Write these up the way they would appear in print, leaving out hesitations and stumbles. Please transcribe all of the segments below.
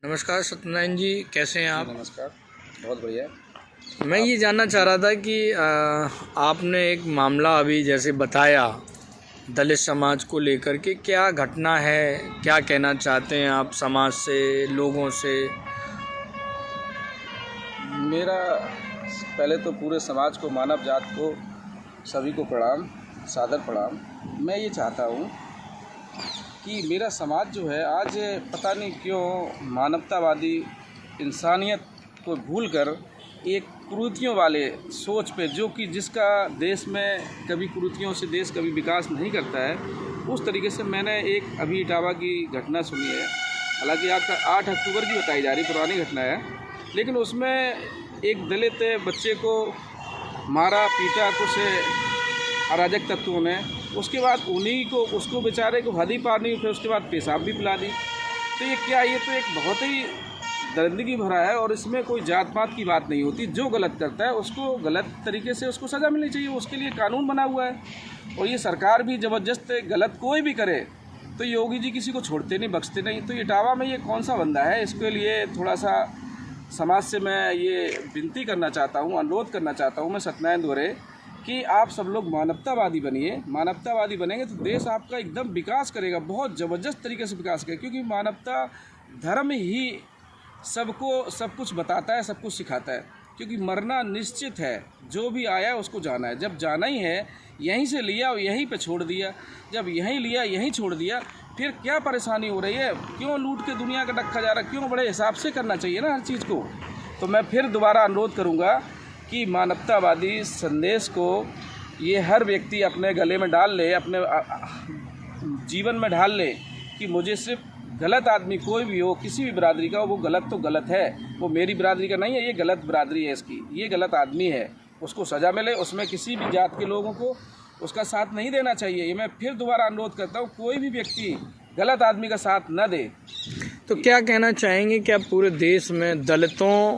नमस्कार सत्यनारायण जी, कैसे हैं आप? नमस्कार, बहुत बढ़िया। मैं ये जानना चाह रहा था कि आपने एक मामला अभी जैसे बताया दलित समाज को लेकर के, क्या घटना है, क्या कहना चाहते हैं आप समाज से, लोगों से? मेरा पहले तो पूरे समाज को, मानव जात को, सभी को प्रणाम, सादर प्रणाम। मैं ये चाहता हूँ कि मेरा समाज जो है आज पता नहीं क्यों मानवतावादी इंसानियत को भूलकर एक कुरीतियों वाले सोच पे, जो कि जिसका देश में कभी कुरीतियों से देश कभी विकास नहीं करता है, उस तरीके से मैंने एक अभी इटावा की घटना सुनी है। हालांकि आपका 8 अक्टूबर की बताई जा रही, पुरानी घटना है, लेकिन उसमें एक दलित बच्चे को मारा पीटा कुछ अराजक तत्वों ने। उसके बाद उन्हीं को, उसको बेचारे को हद ही पार नहीं, फिर उसके बाद पेशाब भी पिला दी। तो ये क्या, ये तो एक बहुत ही दरिंदगी भरा है। और इसमें कोई जात पात की बात नहीं होती। जो गलत करता है उसको गलत तरीके से उसको सज़ा मिलनी चाहिए, उसके लिए कानून बना हुआ है। और ये सरकार भी ज़बरदस्त गलत कोई भी करे तो योगी जी किसी को छोड़ते नहीं, बख्शते नहीं। तो इटावा में ये कौन सा बंदा है? इसके लिए थोड़ा सा समाज से मैं ये विनती करना चाहता हूँ, अनुरोध करना चाहता हूँ मैं सत्यनारायण द्वारे, कि आप सब लोग मानवतावादी बनिए। मानवतावादी बनेंगे तो देश आपका एकदम विकास करेगा, बहुत ज़बरदस्त तरीके से विकास करेगा। क्योंकि मानवता धर्म ही सबको सब कुछ बताता है, सब कुछ सिखाता है। क्योंकि मरना निश्चित है, जो भी आया है उसको जाना है। जब जाना ही है, यहीं से लिया और यहीं पे छोड़ दिया। जब यहीं लिया यहीं छोड़ दिया, फिर क्या परेशानी हो रही है? क्यों लूट के दुनिया का रखा जा रहा है? क्यों? बड़े हिसाब से करना चाहिए ना हर चीज़ को। तो मैं फिर दोबारा अनुरोध करूँगा कि मानवतावादी संदेश को ये हर व्यक्ति अपने गले में डाल ले, अपने जीवन में ढाल ले कि मुझे सिर्फ गलत आदमी कोई भी हो, किसी भी बिरादरी का हो, वो गलत तो गलत है। वो मेरी बिरादरी का नहीं है, ये गलत बिरादरी है इसकी, ये गलत आदमी है, उसको सज़ा मिले। उसमें किसी भी जात के लोगों को उसका साथ नहीं देना चाहिए। ये मैं फिर दोबारा अनुरोध करता हूँ, कोई भी व्यक्ति गलत आदमी का साथ न दे। तो क्या कहना चाहेंगे कि अब पूरे देश में दलितों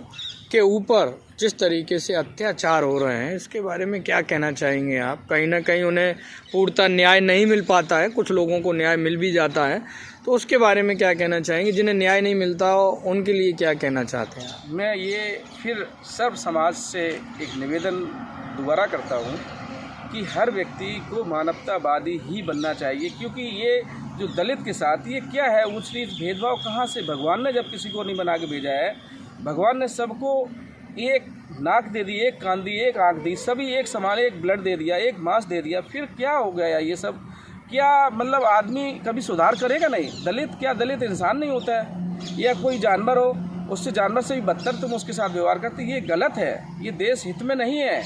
के ऊपर जिस तरीके से अत्याचार हो रहे हैं, इसके बारे में क्या कहना चाहेंगे आप? कहीं ना कहीं उन्हें पूर्णतः न्याय नहीं मिल पाता है, कुछ लोगों को न्याय मिल भी जाता है, तो उसके बारे में क्या कहना चाहेंगे? जिन्हें न्याय नहीं मिलता उनके लिए क्या कहना चाहते हैं आप? मैं ये फिर सब समाज से एक निवेदन दोबारा करता हूँ कि हर व्यक्ति को मानवतावादी ही बनना चाहिए। क्योंकि ये जो दलित के साथ ये क्या है, ऊंच नीच भेदभाव कहाँ से? भगवान ने जब किसी को नहीं बना के भेजा है, भगवान ने सबको एक नाक दे दी, एक कान दी, एक आँख दी, सभी एक समान, एक ब्लड दे दिया, एक मांस दे दिया। फिर क्या हो गया ये सब? क्या मतलब आदमी कभी सुधार करेगा नहीं? दलित क्या दलित इंसान नहीं होता है? या कोई जानवर हो, उससे जानवर से भी बदतर तुम उसके साथ व्यवहार करते, ये गलत है, ये देश हित में नहीं है।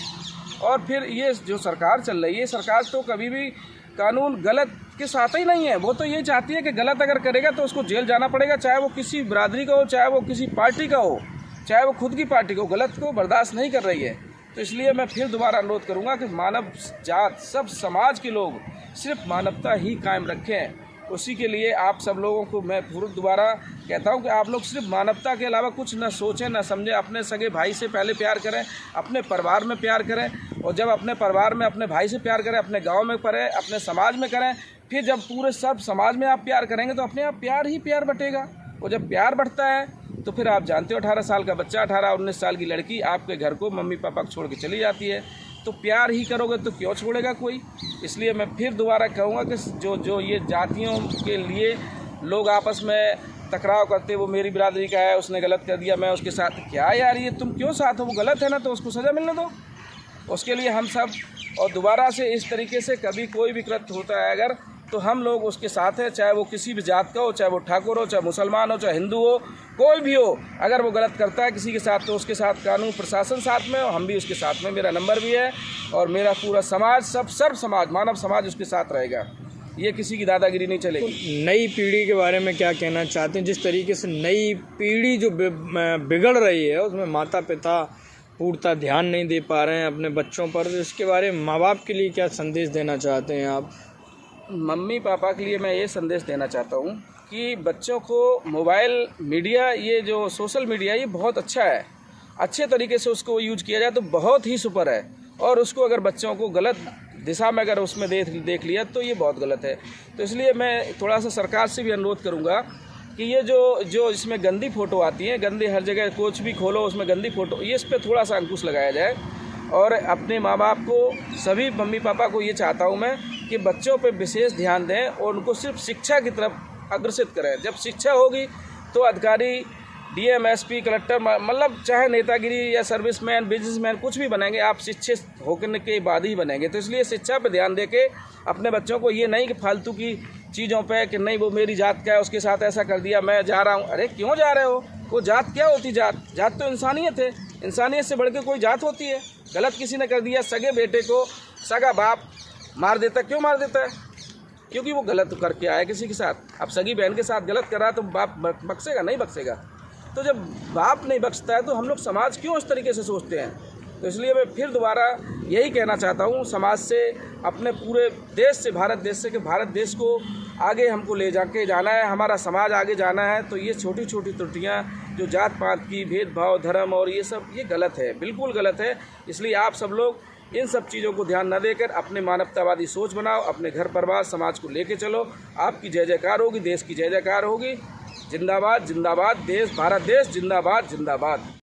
और फिर ये जो सरकार चल रही है, सरकार तो कभी भी कानून गलत के साथ ही नहीं है। वो तो ये चाहती है कि गलत अगर करेगा तो उसको जेल जाना पड़ेगा, चाहे वो किसी बिरादरी का हो, चाहे वो किसी पार्टी का हो, चाहे वो खुद की पार्टी को। गलत को बर्दाश्त नहीं कर रही है। तो इसलिए मैं फिर दोबारा अनुरोध करूंगा कि मानव जात, सब समाज के लोग सिर्फ मानवता ही कायम रखें। उसी के लिए आप सब लोगों को मैं फिर दोबारा कहता हूं कि आप लोग सिर्फ मानवता के अलावा कुछ न सोचें, न समझें। अपने सगे भाई से पहले प्यार करें, अपने परिवार में प्यार करें, और जब अपने परिवार में अपने भाई से प्यार करें, अपने गाँव में करें, अपने समाज में करें, फिर जब पूरे सब समाज में आप प्यार करेंगे तो अपने आप प्यार ही प्यार बटेगा। और जब प्यार बढ़ता है तो फिर आप जानते हो 18 साल का बच्चा, 18-19 साल की लड़की आपके घर को मम्मी पापा को छोड़ के चली जाती है। तो प्यार ही करोगे तो क्यों छोड़ेगा कोई? इसलिए मैं फिर दोबारा कहूँगा कि जो ये जातियों के लिए लोग आपस में टकराव करते, वो मेरी बिरादरी का है, उसने गलत कर दिया, मैं उसके साथ, क्या यार ये तुम क्यों साथ हो? वो गलत है ना, तो उसको सज़ा मिलने दो। उसके लिए हम सब, और दोबारा से इस तरीके से कभी कोई भी कृत्य होता है अगर, तो हम लोग उसके साथ हैं, चाहे वो किसी भी जात का हो, चाहे वो ठाकुर हो, चाहे मुसलमान हो, चाहे हिंदू हो, कोई भी हो। अगर वो गलत करता है किसी के साथ तो उसके साथ कानून प्रशासन साथ में, और हम भी उसके साथ में। मेरा नंबर भी है, और मेरा पूरा समाज, सब समाज, मानव समाज उसके साथ रहेगा। ये किसी की दादागिरी नहीं चलेगी। नई पीढ़ी के बारे में क्या कहना चाहते हैं? जिस तरीके से नई पीढ़ी जो बिगड़ रही है, उसमें माता पिता पूर्णतः ध्यान नहीं दे पा रहे हैं अपने बच्चों पर, तो इसके बारे में माँ बाप के लिए क्या संदेश देना चाहते हैं आप? मम्मी पापा के लिए मैं ये संदेश देना चाहता हूँ कि बच्चों को मोबाइल, मीडिया, ये जो सोशल मीडिया, ये बहुत अच्छा है। अच्छे तरीके से उसको यूज किया जाए तो बहुत ही सुपर है। और उसको अगर बच्चों को गलत दिशा में अगर उसमें देख लिया तो ये बहुत गलत है। तो इसलिए मैं थोड़ा सा सरकार से भी अनुरोध करूँगा कि ये जो इसमें गंदी फ़ोटो आती है, गंदी हर जगह कुछ भी खोलो उसमें गंदी फ़ोटो, ये इस पर थोड़ा सा अंकुश लगाया जाए। और अपने माँ बाप को, सभी मम्मी पापा को ये चाहता हूँ मैं कि बच्चों पे विशेष ध्यान दें और उनको सिर्फ शिक्षा की तरफ अग्रसित करें। जब शिक्षा होगी तो अधिकारी, डीएम, एसपी, कलेक्टर, मतलब चाहे नेतागिरी या सर्विसमैन, बिजनेसमैन कुछ भी बनेंगे, आप शिक्षित होकर के बाद ही बनेंगे। तो इसलिए शिक्षा पे ध्यान दे के अपने बच्चों को ये नहीं कि फालतू की चीज़ों पे कि नहीं वो मेरी जात का है उसके साथ ऐसा कर दिया मैं जा रहा हूँ। अरे क्यों जा रहे हो? वो जात क्या होती? जात तो इंसानियत है। इंसानियत से बढ़ के कोई जात होती है? गलत किसी ने कर दिया, सगे बेटे को सगा बाप मार देता, क्यों मार देता है? क्योंकि वो गलत करके आया किसी के साथ। अब सगी बहन के साथ गलत करा तो बाप बख्शेगा? नहीं बख्शेगा। तो जब बाप नहीं बख्शता है तो हम लोग समाज क्यों इस तरीके से सोचते हैं? तो इसलिए मैं फिर दोबारा यही कहना चाहता हूँ समाज से, अपने पूरे देश से, भारत देश से, कि भारत देश को आगे हमको ले जाके जाना है, हमारा समाज आगे जाना है। तो ये छोटी छोटी त्रुटियाँ जो जात पात की, भेदभाव, धर्म और ये सब, ये गलत है, बिल्कुल गलत है। इसलिए आप सब लोग इन सब चीज़ों को ध्यान न देकर अपने मानवतावादी सोच बनाओ, अपने घर परिवार समाज को लेके चलो। आपकी जय जयकार होगी, देश की जय जयकार होगी। जिंदाबाद जिंदाबाद देश, भारत देश जिंदाबाद जिंदाबाद।